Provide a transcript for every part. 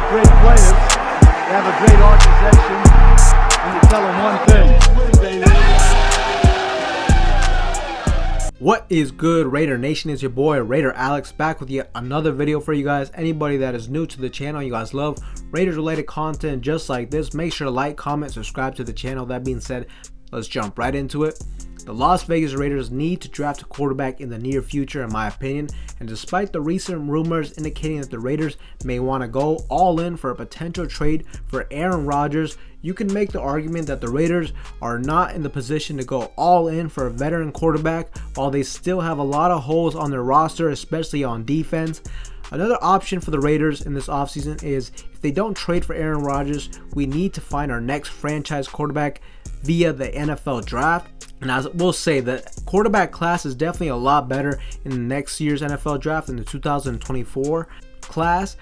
great players. They have a great organization. And you tell them one thing. What is good, Raider Nation? It's your boy Raider Alex back with yet another video for you guys. Anybody that is new to the channel, you guys love Raiders related content just like this, make sure to like, comment, subscribe to the channel. That being said, let's jump right into it. The Las Vegas Raiders need to draft a quarterback in the near future, in my opinion, and despite the recent rumors indicating that the Raiders may want to go all in for a potential trade for Aaron Rodgers, you can make the argument that the Raiders are not in the position to go all in for a veteran quarterback while they still have a lot of holes on their roster, especially on defense. Another option for the Raiders in this offseason is if they don't trade for Aaron Rodgers, we need to find our next franchise quarterback via the NFL draft. And I will say that quarterback class is definitely a lot better in the next year's NFL draft than the 2024 class.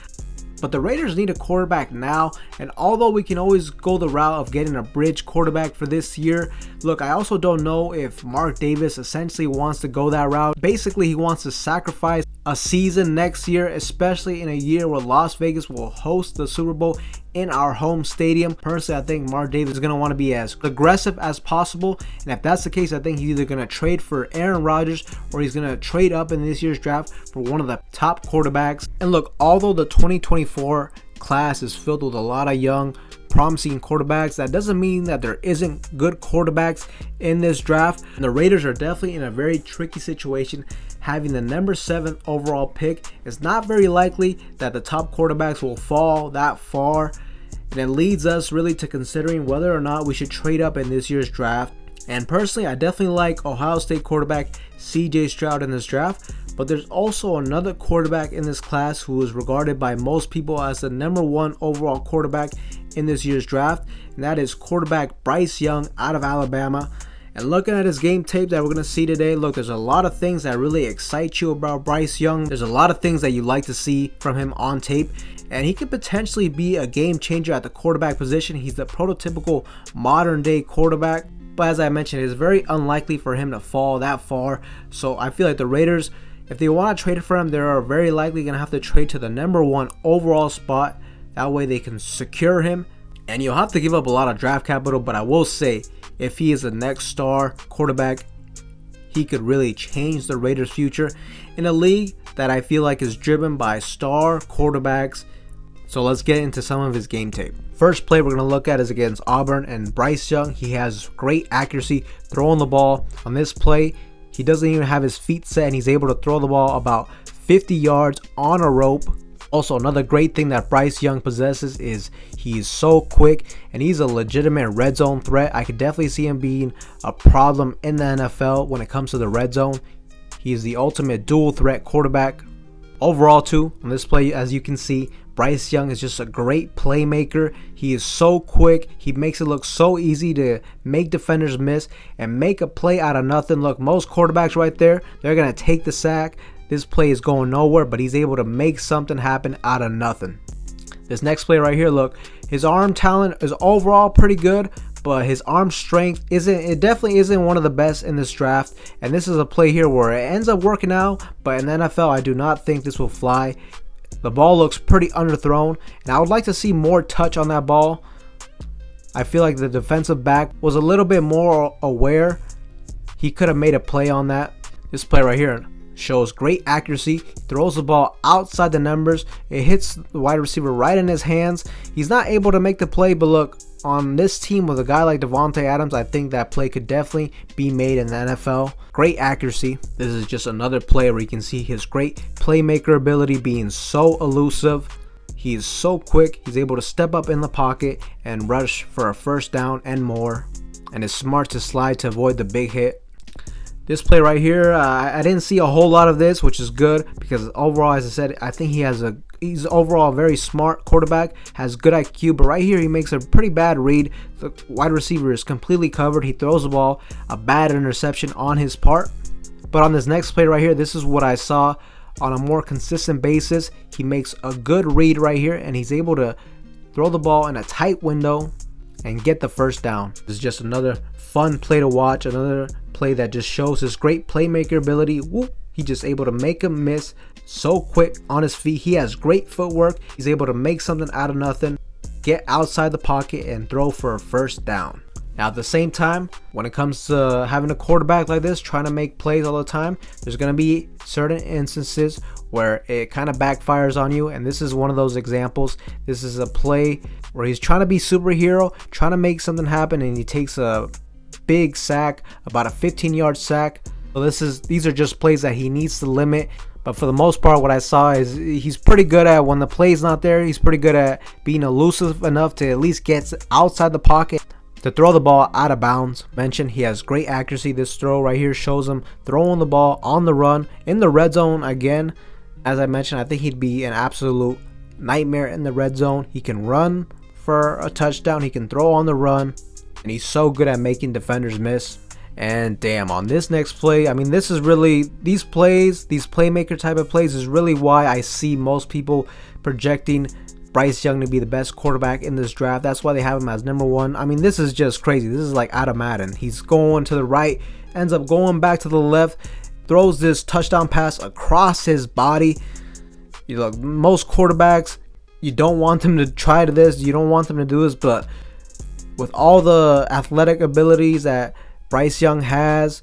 But the Raiders need a quarterback now, and although we can always go the route of getting a bridge quarterback for this year, look, I also don't know if Marc Davis essentially wants to go that route. Basically, he wants to sacrifice a season next year, especially in a year where Las Vegas will host the Super Bowl in our home stadium. Personally, I think Marc Davis is going to want to be as aggressive as possible, and if that's the case, I think he's either going to trade for Aaron Rodgers or he's going to trade up in this year's draft for one of the top quarterbacks. And look, although the 2024 class is filled with a lot of young, promising quarterbacks, that doesn't mean that there isn't good quarterbacks in this draft. And the Raiders are definitely in a very tricky situation. Having the number 7 overall pick, it's not very likely that the top quarterbacks will fall that far, and it leads us really to considering whether or not we should trade up in this year's draft. And personally, I definitely like Ohio State quarterback CJ Stroud in this draft, but there's also another quarterback in this class who is regarded by most people as the number 1 overall quarterback in this year's draft, and that is quarterback Bryce Young out of Alabama. And looking at his game tape that we're going to see today, look, there's a lot of things that really excite you about Bryce Young. There's a lot of things that you like to see from him on tape, and he could potentially be a game changer at the quarterback position. He's the prototypical modern day quarterback, but as I mentioned, it's very unlikely for him to fall that far. So I feel like the Raiders, if they want to trade for him, they're very likely going to have to trade to the number 1 overall spot. That way they can secure him, and you'll have to give up a lot of draft capital, but I will say, if he is the next star quarterback, he could really change the Raiders' future in a league that I feel like is driven by star quarterbacks. So let's get into some of his game tape. First play we're going to look at is against Auburn, and Bryce Young, he has great accuracy throwing the ball. On this play, he doesn't even have his feet set, and he's able to throw the ball about 50 yards on a rope. Also, another great thing that Bryce Young possesses is he's so quick, and he's a legitimate red zone threat. I could definitely see him being a problem in the NFL when it comes to the red zone. He's the ultimate dual threat quarterback. Overall too, on this play, as you can see, Bryce Young is just a great playmaker. He is so quick. He makes it look so easy to make defenders miss and make a play out of nothing. Look, most quarterbacks right there, they're going to take the sack. This play is going nowhere, but he's able to make something happen out of nothing. This next play right here, look, his arm talent is overall pretty good, but his arm strength definitely isn't one of the best in this draft. And this is a play here where it ends up working out, but in the NFL, I do not think this will fly. The ball looks pretty underthrown, and I would like to see more touch on that ball. I feel like the defensive back was a little bit more aware. He could have made a play on that. This play right here shows great accuracy, throws the ball outside the numbers, it hits the wide receiver right in his hands. He's not able to make the play, but look, on this team with a guy like Devontae Adams, I think that play could definitely be made in the NFL. Great accuracy. This is just another play where you can see his great playmaker ability, being so elusive. He is so quick, he's able to step up in the pocket and rush for a first down and more, and is smart to slide to avoid the big hit. This play right here, I didn't see a whole lot of this, which is good because overall, as I said, I think he's overall a very smart quarterback, has good IQ, but right here he makes a pretty bad read. The wide receiver is completely covered. He throws the ball, a bad interception on his part. But on this next play right here, this is what I saw on a more consistent basis. He makes a good read right here, and he's able to throw the ball in a tight window and get the first down. This is just another fun play to watch, another play that just shows his great playmaker ability. Whoop. He's just able to make him miss so quick on his feet. He has great footwork. He's able to make something out of nothing, get outside the pocket, and throw for a first down. Now, at the same time, when it comes to having a quarterback like this, trying to make plays all the time, there's going to be certain instances where it kind of backfires on you. And this is one of those examples. This is a play where he's trying to be superhero, trying to make something happen, and he takes a big sack, about a 15-yard sack. So these are just plays that he needs to limit. But for the most part, what I saw is he's pretty good at, when the play's not there, he's pretty good at being elusive enough to at least get outside the pocket to throw the ball out of bounds. Mentioned he has great accuracy. This throw right here shows him throwing the ball on the run in the red zone. Again, as I mentioned, I think he'd be an absolute nightmare in the red zone. He can run for a touchdown, he can throw on the run, and he's so good at making defenders miss. And damn, on this next play, I mean, this is really, these plays, these playmaker type of plays is really why I see most people projecting Bryce Young to be the best quarterback in this draft. That's why they have him as #1. I mean, this is just crazy. This is like out of Madden. He's going to the right, ends up going back to the left, throws this touchdown pass across his body. You look, most quarterbacks, you don't want them to try to this, you don't want them to do this, but with all the athletic abilities that Bryce Young has,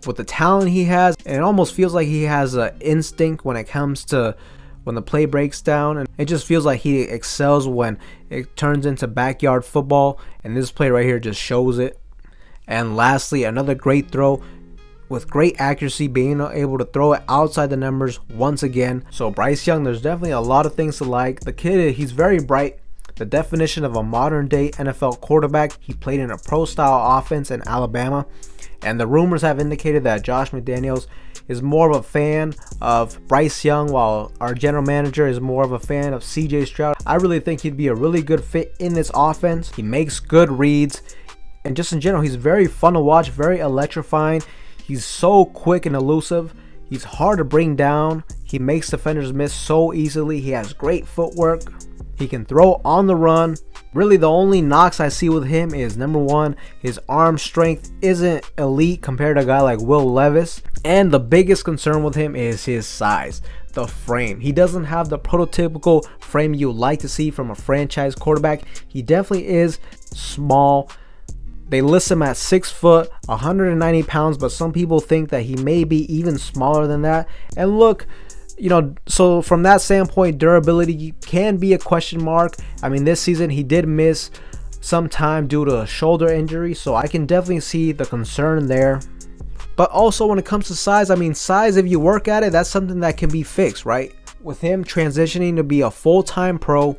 with the talent he has, and it almost feels like he has an instinct when it comes to when the play breaks down, and it just feels like he excels when it turns into backyard football, and this play right here just shows it. And lastly, another great throw with great accuracy, being able to throw it outside the numbers once again. So Bryce Young, there's definitely a lot of things to like. The kid, he's very bright, the definition of a modern day NFL quarterback. He played in a pro style offense in Alabama, and the rumors have indicated that Josh McDaniels is more of a fan of Bryce Young, while our general manager is more of a fan of CJ Stroud. I really think he'd be a really good fit in this offense. He makes good reads, and just in general, he's very fun to watch, very electrifying. He's so quick and elusive. He's hard to bring down. He makes defenders miss so easily. He has great footwork. He can throw on the run. Really, the only knocks I see with him is #1, his arm strength isn't elite compared to a guy like Will Levis. And the biggest concern with him is his size, the frame. He doesn't have the prototypical frame you like to see from a franchise quarterback. He definitely is small. They list him at 6 foot, 190 pounds, but some people think that he may be even smaller than that. And look, you know, so from that standpoint, durability can be a question mark. I mean, this season he did miss some time due to a shoulder injury, so I can definitely see the concern there. But also when it comes to size, I mean, size, if you work at it, that's something that can be fixed, right? With him transitioning to be a full-time pro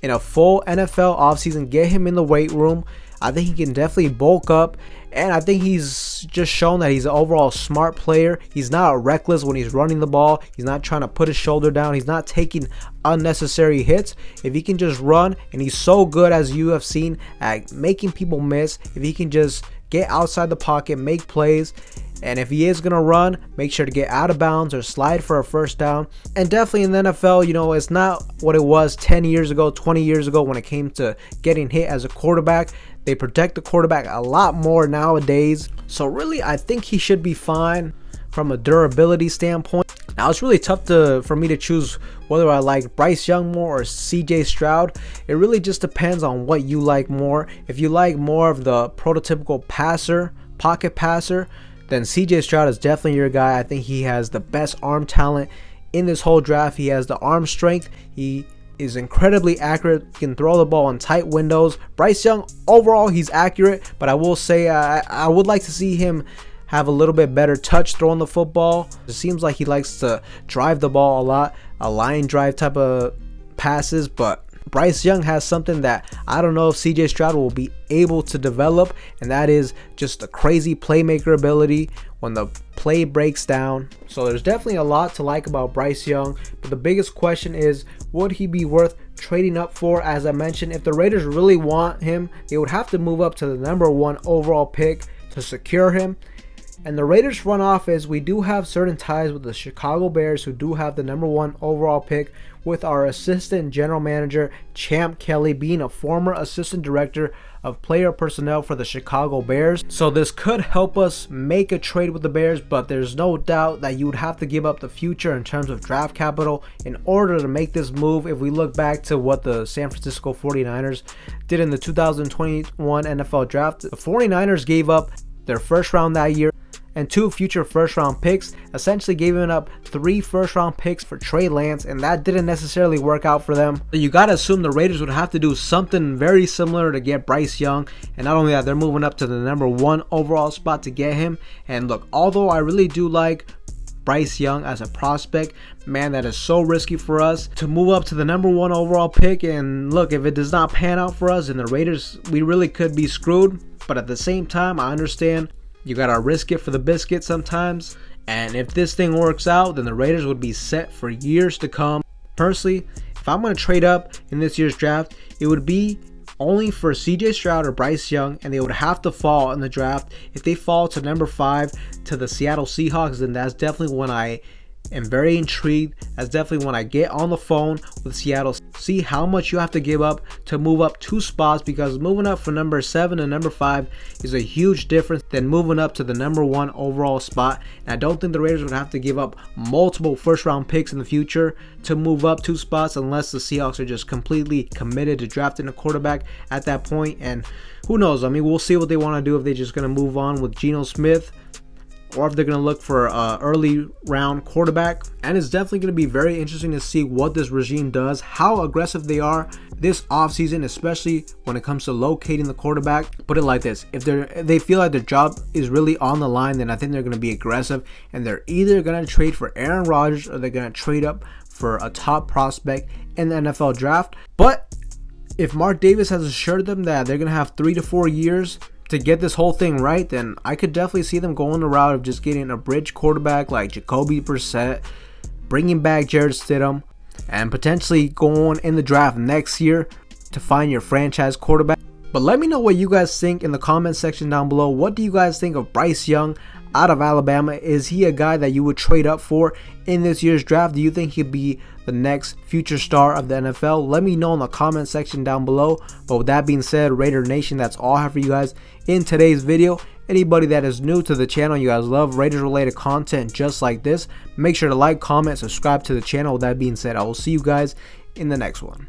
in a full NFL offseason, get him in the weight room, I think he can definitely bulk up, and I think he's just shown that he's an overall smart player. He's not reckless when he's running the ball. He's not trying to put his shoulder down. He's not taking unnecessary hits. If he can just run, and he's so good, as you have seen, at making people miss, if he can just get outside the pocket, make plays, and if he is going to run, make sure to get out of bounds or slide for a first down. And definitely in the NFL, you know, it's not what it was 10 years ago, 20 years ago when it came to getting hit as a quarterback. They protect the quarterback a lot more nowadays. So really, I think he should be fine from a durability standpoint. Now, it's really tough for me to choose whether I like Bryce Young more or CJ Stroud. It really just depends on what you like more. If you like more of the prototypical passer, pocket passer, then CJ Stroud is definitely your guy. I think he has the best arm talent in this whole draft. He has the arm strength. He is incredibly accurate, can throw the ball in tight windows. Bryce Young, overall, he's accurate, but I will say I would like to see him have a little bit better touch throwing the football. It seems like he likes to drive the ball a lot, a line drive type of passes, but Bryce Young has something that I don't know if CJ Stroud will be able to develop, and that is just the crazy playmaker ability when the play breaks down. So there's definitely a lot to like about Bryce Young, but the biggest question is, would he be worth trading up for? As I mentioned, if the Raiders really want him, they would have to move up to the #1 overall pick to secure him. And the Raiders front office, we do have certain ties with the Chicago Bears, who do have the #1 overall pick, with our assistant general manager Champ Kelly being a former assistant director of player personnel for the Chicago Bears. So this could help us make a trade with the Bears, but there's no doubt that you would have to give up the future in terms of draft capital in order to make this move. If we look back to what the San Francisco 49ers did in the 2021 NFL draft, the 49ers gave up their first round that year and 2 future first round picks, essentially giving up 3 first round picks for Trey Lance, and that didn't necessarily work out for them. So you gotta assume the Raiders would have to do something very similar to get Bryce Young, and not only that, they're moving up to the #1 overall spot to get him. And look, although I really do like Bryce Young as a prospect, man, that is so risky for us to move up to the #1 overall pick. And look, if it does not pan out for us and the Raiders, we really could be screwed. But at the same time, I understand you gotta risk it for the biscuit sometimes. And if this thing works out, then the Raiders would be set for years to come. Personally, if I'm gonna trade up in this year's draft, it would be only for CJ Stroud or Bryce Young, and they would have to fall in the draft. If they fall to #5 to the Seattle Seahawks, then that's definitely when I am very intrigued. That's definitely when I get on the phone with Seattle, see how much you have to give up to move up 2 spots, because moving up from #7 to #5 is a huge difference than moving up to the #1 overall spot. And I don't think the Raiders would have to give up multiple first round picks in the future to move up 2 spots, unless the Seahawks are just completely committed to drafting a quarterback at that point. And who knows, I mean, we'll see what they want to do, if they're just going to move on with Geno Smith, or if they're going to look for an early round quarterback. And it's definitely going to be very interesting to see what this regime does, how aggressive they are this offseason, especially when it comes to locating the quarterback. Put it like this, if they feel like their job is really on the line, then I think they're going to be aggressive, and they're either going to trade for Aaron Rodgers or they're going to trade up for a top prospect in the NFL draft. But if Marc Davis has assured them that they're going to have 3 to 4 years to get this whole thing right, then I could definitely see them going the route of just getting a bridge quarterback like Jacoby Brissett, bringing back Jarrett Stidham, and potentially going in the draft next year to find your franchise quarterback. But let me know what you guys think in the comment section down below. What do you guys think of Bryce Young out of Alabama? Is he a guy that you would trade up for in this year's draft? Do you think he'd be the next future star of the NFL? Let me know in the comment section down below. But with that being said, Raider Nation, that's all I have for you guys in today's video. Anybody that is new to the channel, you guys love Raiders related content just like this, make sure to like, comment, subscribe to the channel. With that being said, I will see you guys in the next one.